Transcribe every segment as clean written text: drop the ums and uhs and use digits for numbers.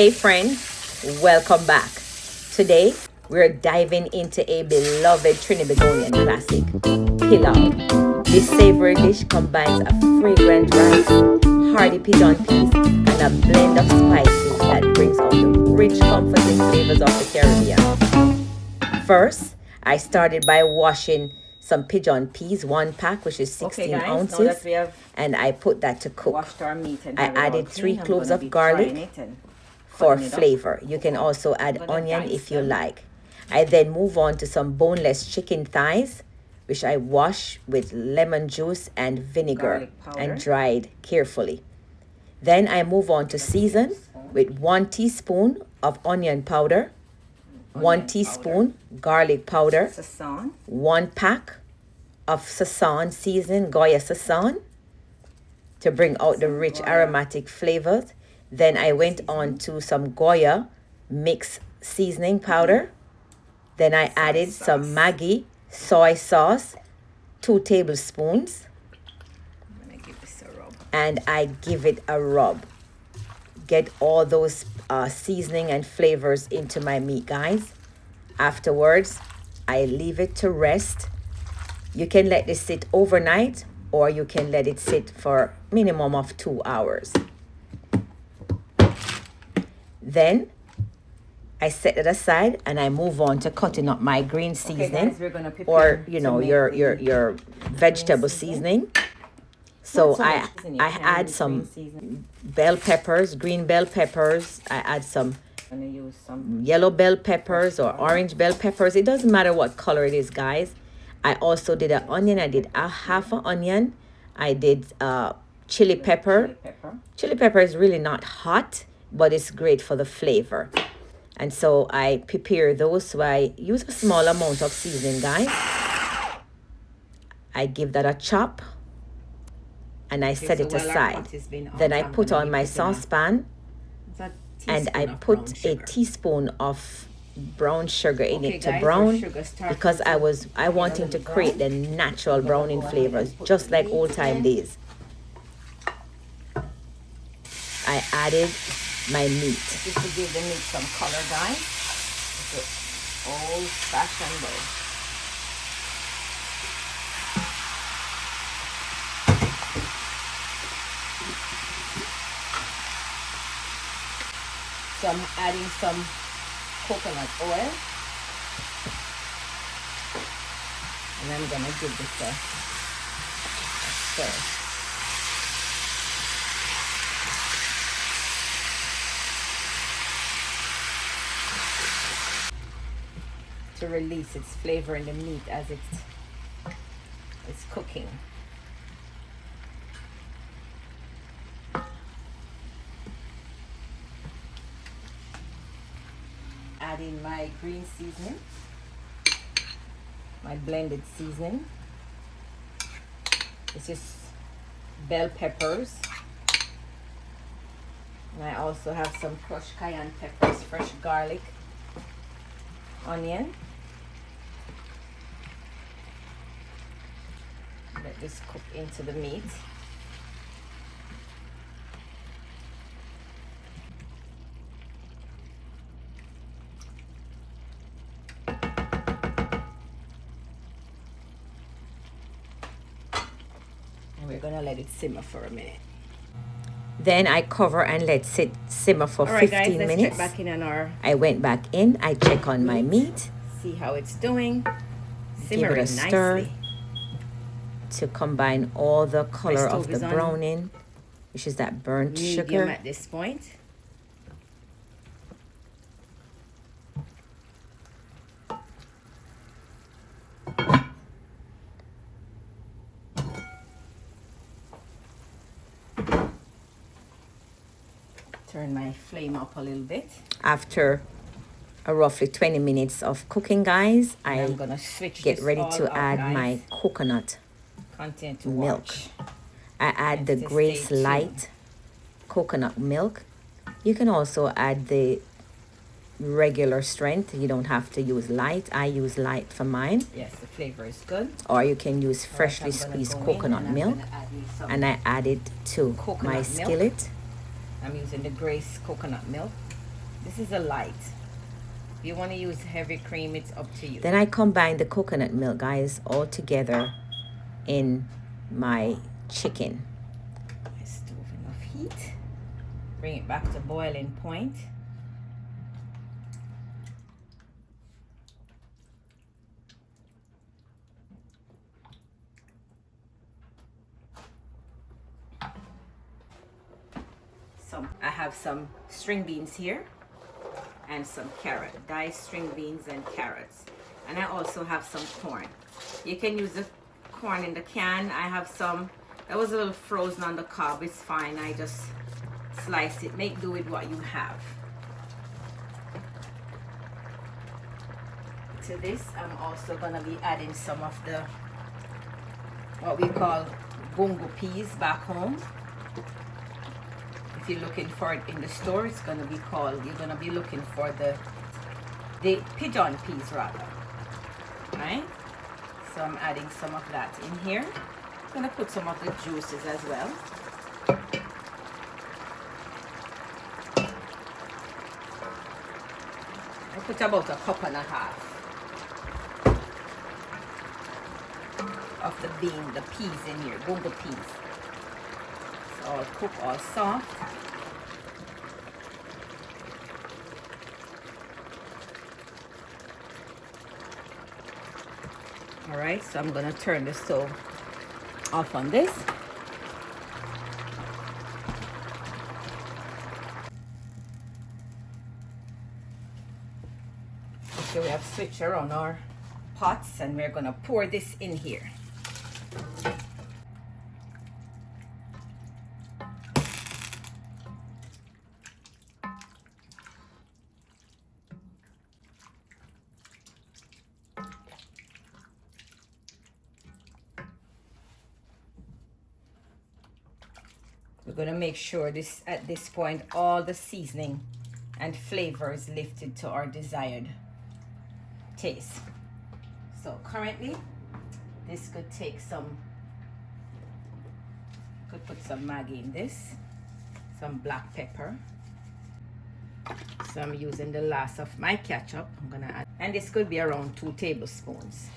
Hey friends, welcome back. Today we're diving into a beloved Trinidadian classic, pilau. This savory dish combines a fragrant rice, hearty pigeon peas, and a blend of spices that brings out the rich, comforting flavors of the Caribbean. First, I started by washing some pigeon peas, 1 pack, which is 16 ounces, and I put that to cook. I added 3 cloves of garlic for flavor. You can also add onion if you like. I then move on to some boneless chicken thighs, which I wash with lemon juice and vinegar and dried carefully. Then I move on to season with 1 teaspoon of onion powder, 1 teaspoon garlic powder, 1 pack of Sazón seasoned Goya Sazón to bring out the rich aromatic flavors. Then I went on to some Goya mixed seasoning powder. Then I added some Maggi soy sauce, 2 tablespoons. And I give it a rub. Get all those seasoning and flavors into my meat, guys. Afterwards, I leave it to rest. You can let this sit overnight, or you can let it sit for minimum of 2 hours. Then I set it aside and I move on to cutting up my green seasoning, or your vegetable seasoning. So I add some bell peppers, green bell peppers. I add some yellow bell peppers or orange bell peppers. It doesn't matter what color it is, guys. I also did an onion. I did a half an onion. I did chili pepper. Chili pepper is really not hot, but it's great for the flavor. And so I prepare those. So I use a small amount of seasoning, guys. I give that a chop and I set it aside. Then I put on my saucepan and I put a teaspoon of brown sugar in it to brown, because I wanted to create the natural browning flavors, just like old time days. I added my meat. Just to give the meat some color, guys. It's old fashioned way. So I'm adding some coconut oil. And I'm gonna give this a stir. To release its flavor in the meat as it's cooking. Add in my green seasoning, my blended seasoning. This is bell peppers. And I also have some crushed cayenne peppers, fresh garlic, onion. Let this cook into the meat. And we're gonna let it simmer for a minute. Then I cover and let it simmer for 15 minutes. Check back in on I went back in, I check on my meat. See how it's doing. Simmering give it a stir nicely to combine all the color of the browning, which is that burnt sugar. At this point. Turn my flame up a little bit. After a roughly 20 minutes of cooking, guys, I'm gonna get ready to add my coconut milk. I add the Grace Light coconut milk. You can also add the regular strength. You don't have to use light. I use light for mine. Yes, the flavor is good. Or you can use freshly squeezed coconut milk. And I add it to my skillet. I'm using the Grace coconut milk. This is a light. If you want to use heavy cream, it's up to you. Then I combine the coconut milk, guys, all together in my chicken. I stove enough heat. Bring it back to boiling point. I have some string beans here and some carrot, diced string beans and carrots. And I also have some corn. You can use the corn in the can. I have some that was a little frozen on the cob. It's fine. I just slice it. Make do with what you have. To this, I'm also gonna be adding some of the what we call bongo peas back home. If you're looking for it in the store, it's gonna be called, you're gonna be looking for the pigeon peas rather, right? So I'm adding some of that in here. I'm gonna put some of the juices as well. I put about a cup and a half of the peas in here, bongo peas. So I'll cook all soft. All right, so I'm gonna turn the stove off on this. Okay, we have switched around our pots and we're gonna pour this in here. We're going to make sure this at this point all the seasoning and flavor is lifted to our desired taste. So currently this could take some, could put some Maggi in this, some black pepper. So I'm using the last of my ketchup. I'm gonna add, and this could be around 2 tablespoons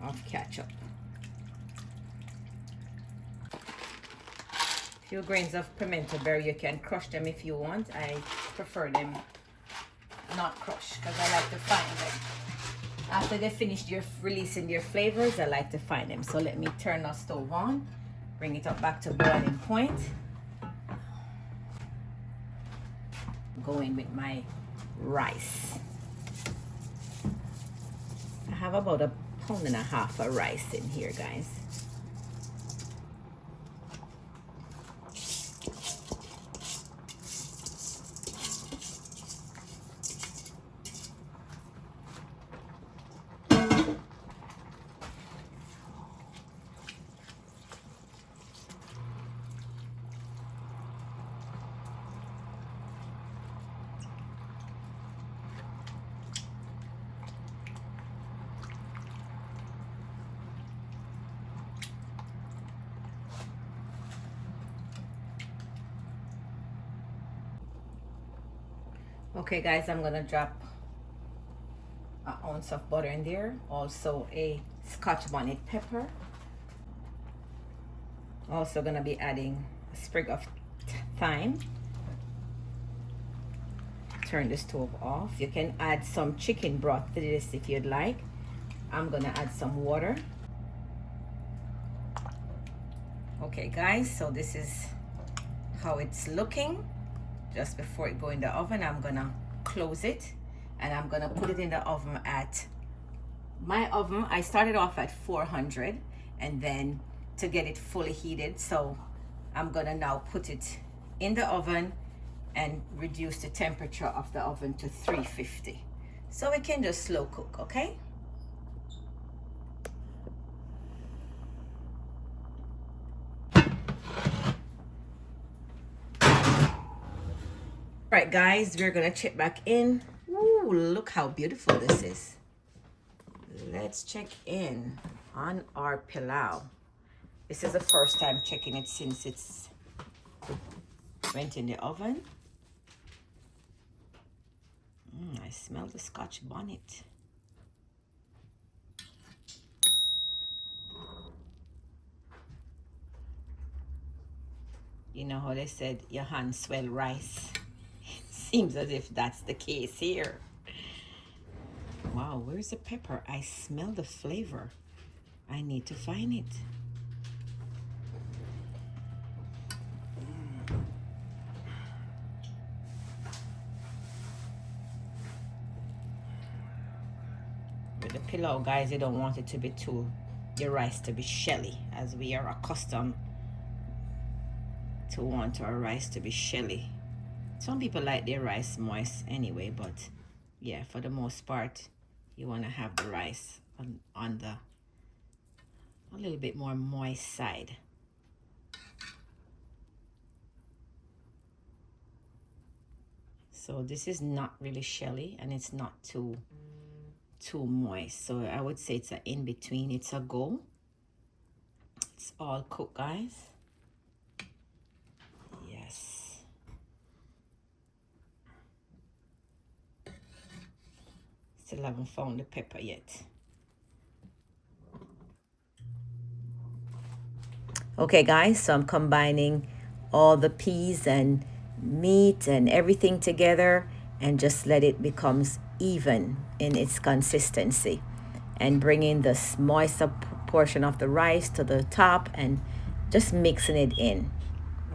of ketchup. Few grains of pimento berry. You can crush them if you want. I prefer them not crushed because I like to find them after they finish releasing their flavors. I like to find them. So let me turn the stove on, bring it up back to boiling point. Go in with my rice. I have about 1.5 pounds of rice in here, guys. Okay guys, I'm gonna drop an ounce of butter in there, also a Scotch bonnet pepper. Also gonna be adding a sprig of thyme. Turn the stove off. You can add some chicken broth to this if you'd like. I'm gonna add some water. Okay guys, so this is how it's looking. Just before it go in the oven, I'm gonna close it and I'm gonna put it in the oven at my oven. I started off at 400 and then to get it fully heated, so I'm gonna now put it in the oven and reduce the temperature of the oven to 350, so we can just slow cook. Okay, right guys, we're gonna check back in. Ooh, look how beautiful this is. Let's check in on our pilau. This is the first time checking it since it's Went in the oven. I smell the Scotch bonnet. You know how they said your hands swell rice? Seems as if that's the case here. Wow, where's the pepper? I smell the flavor. I need to find it. With the pilau, guys, you don't want it to be your rice to be shelly, as we are accustomed to want our rice to be shelly. Some people like their rice moist anyway, but yeah, for the most part, you want to have the rice on the a little bit more moist side. So this is not really shelly, and it's not too moist. So I would say it's an in between. It's a go. It's all cooked, guys. Yes. Still haven't found the pepper yet. Okay, guys, so I'm combining all the peas and meat and everything together, and just let it becomes even in its consistency, and bringing the moister portion of the rice to the top and just mixing it in.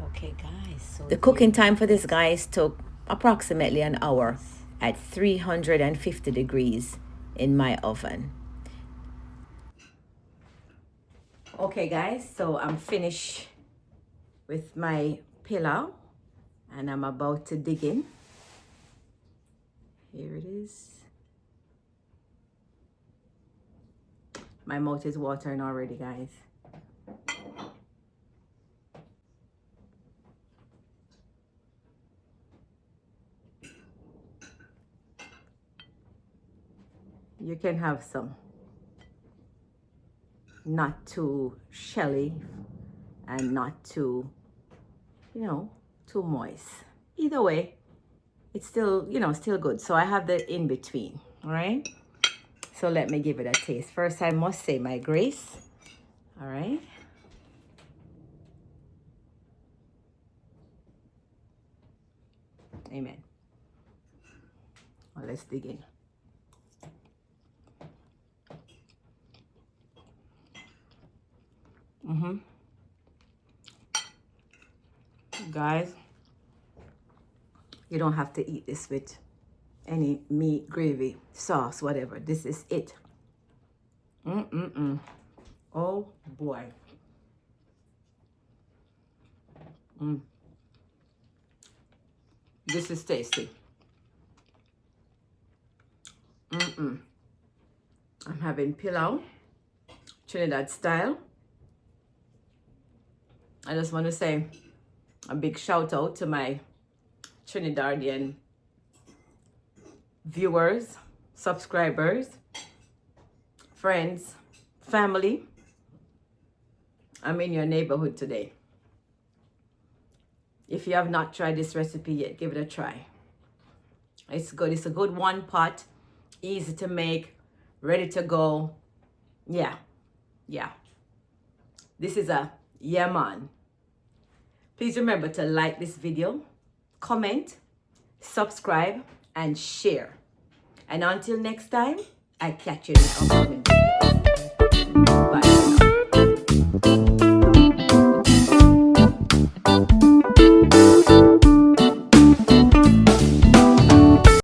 Okay, guys, so the cooking time for this, guys, took approximately an hour at 350 degrees in my oven. Okay, guys, so I'm finished with my pilau, and I'm about to dig in. Here it is. My mouth is watering already, guys. You can have some not too shelly and not too, too moist. Either way, it's still, still good. So I have the in between, all right? So let me give it a taste. First, I must say my grace, all right? Amen. Well, let's dig in. Guys, you don't have to eat this with any meat, gravy, sauce, whatever. This is it. Oh boy. This is tasty. I'm having pilau, Trinidad style. I just want to say a big shout out to my Trinidadian viewers, subscribers, friends, family. I'm in your neighborhood today. If you have not tried this recipe yet, give it a try. It's good. It's a good one pot, easy to make, ready to go. Yeah. This is a yeah man. Please remember to like this video, comment, subscribe, and share. And until next time, I catch you in the upcoming video.